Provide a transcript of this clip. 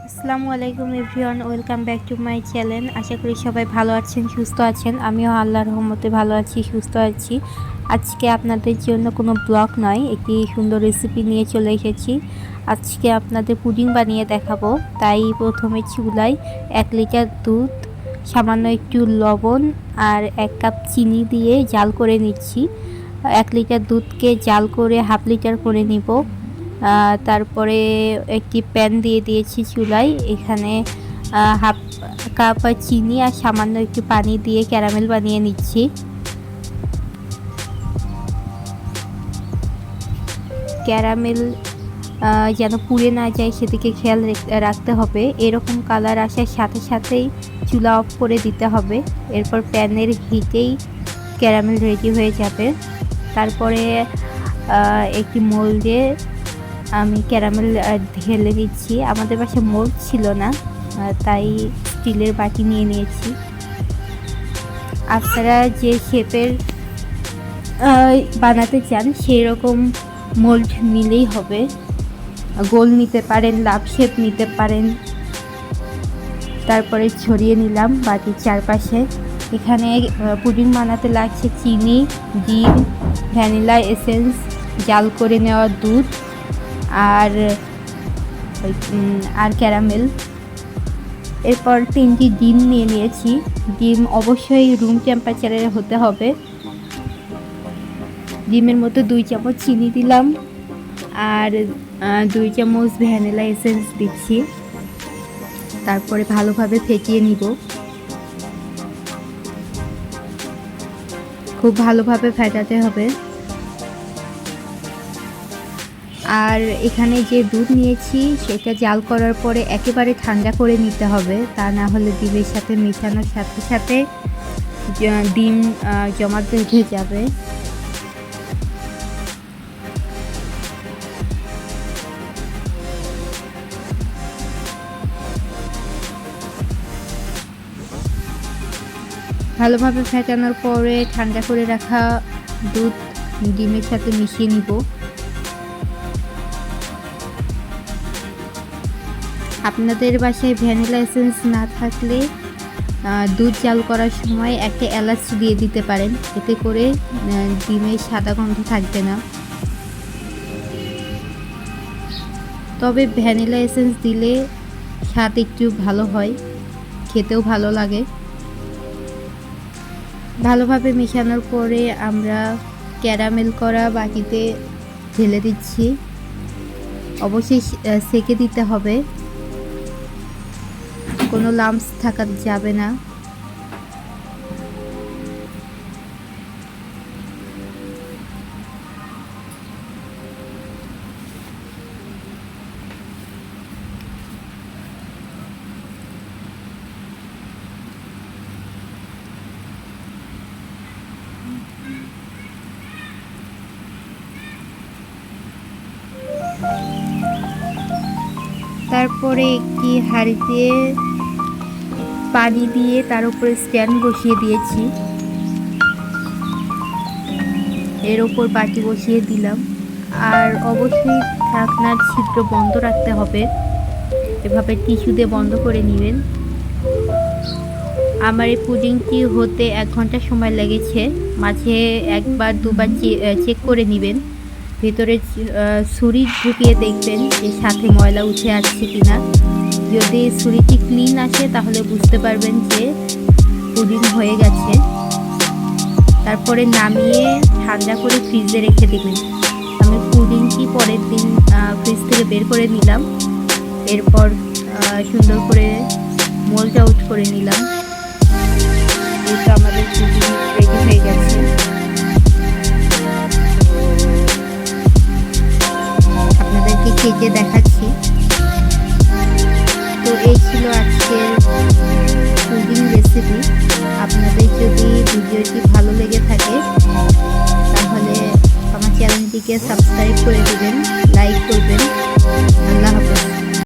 আসসালামু আলাইকুম everyone, welcome back to my channel. আশা করি সবাই ভালো আছেন, সুস্থ আছেন। আমিও আল্লাহর রহমতে ভালো আছি, সুস্থ আছি। আজকে আপনাদের জন্য কোনো ব্লগ নয়, একটি সুন্দর রেসিপি নিয়ে চলে এসেছি। আজকে আপনাদের পুডিং বানিয়ে দেখাবো। তাই প্রথমে চুলায় 1 লিটার দুধ, সামান্য একটু লবণ আর 1 কাপ চিনি দিয়ে জাল করে নিচ্ছি। 1 লিটার দুধকে জাল করে হাফ লিটার করে নিব। তারপরে একটি প্যান দিয়ে দিয়েছি চুলায়। এখানে হাফ কাপ চিনি আর সামান্য একটু পানি দিয়ে ক্যারামেল বানিয়ে নিচ্ছি। ক্যারামেল যেন পুড়ে না যায় সেদিকে খেয়াল রাখতে হবে। এরকম কালার আসার সাথে সাথেই চুলা অফ করে দিতে হবে। এরপর প্যানের হিটেই ক্যারামেল রেডি হয়ে যাবে। তারপরে একটি মোল্ডে আমি ক্যারামেল ঢেলে দিচ্ছি। আমাদের বাসায় মোল্ড ছিল না, তাই স্টিলের বাটি নিয়ে নিয়েছি। আপনারা যে শেপের বানাতে চান সেই রকম মোল্ড নিলেই হবে। গোল নিতে পারেন, লাভ শেপ নিতে পারেন। তারপরে ছড়িয়ে নিলাম বাটির চারপাশে। এখানে পুডিং বানাতে লাগছে চিনি, ডিম, ভ্যানিলা এসেন্স, জাল করে নেওয়া দুধ আর ক্যারামেল। এরপর 3টি ডিম নিয়ে নিয়েছি। ডিম অবশ্যই রুম টেম্পারেচারে হতে হবে। ডিমের মধ্যে 2 চামচ চিনি দিলাম আর 2 চামচ ভ্যানিলা এসেন্স দিচ্ছি। তারপরে ভালোভাবে ফেটিয়ে নিব। খুব ভালোভাবে ফেটাতে হবে। আর এখানে যে দুধ নিয়েছি সেটা জাল করার পরে একেবারে ঠান্ডা করে নিতে হবে, তা না হলে ডিমের সাথে মেশানোর সাথে সাথে ডিম জমাট বেঁধে যাবে। ভালোভাবে ফেটানোর পরে ঠান্ডা করে রাখা দুধ ডিমের সাথে মিশিয়ে নিব। আপনাদের বাসায় ভ্যানিলা এসেন্স না থাকলে দুধ জাল করার সময় একটা এলাচ দিয়ে দিতে পারেন, এতে করে ডিমের সাদা গন্ধ থাকবে না। তবে ভ্যানিলা এসেন্স দিলে স্বাদ একটু ভালো হয়, খেতেও ভালো লাগে। ভালোভাবে মেশানোর পরে আমরা ক্যারামেল করা বাটিতে ঢেলে দিচ্ছি। অবশ্যই সেকে দিতে হবে, কোনো লাম্পস থাকা যাবে না। তারপরে একটি হাঁড়িতে পানি দিয়ে তার উপরে স্ট্যান্ড বসিয়ে দিয়েছি। এর উপর বাটি বসিয়ে দিলাম। আর অবশ্যই ঢাকনার ছিদ্র বন্ধ রাখতে হবে, এভাবে টিস্যু দিয়ে বন্ধ করে নেবেন। আমার এই পুডিংটি হতে 1 ঘন্টা সময় লেগেছে। মাঝে 1-2 বার চেক করে নেবেন। ভিতরে ছুরি ঢুকিয়ে দেখবেন যে সাথে ময়লা উঠে আসছে কিনা। যদি ছুরিটি ক্লিন আসে তাহলে বুঝতে পারবেন যে পুডিং হয়ে গেছে। তারপরে নামিয়ে ঠান্ডা করে ফ্রিজে রেখে দেবেন। আমি পুডিংটি পরের দিন ফ্রিজ থেকে বের করে নিলাম। এরপর সুন্দর করে মোল্ড আউট করে নিলাম। এই তো আমাদের পুডিং রেডি হয়ে গেছে। আপনাদেরকে কেটে দেখাচ্ছি। তো এই ছিল আজকের পুডিং রেসিপি। আপনাদের যদি ভিডিওটি ভালো লেগে থাকে তাহলে আমার চ্যানেলটিকে সাবস্ক্রাইব করে দেবেন, লাইক করবেন। আল্লাহ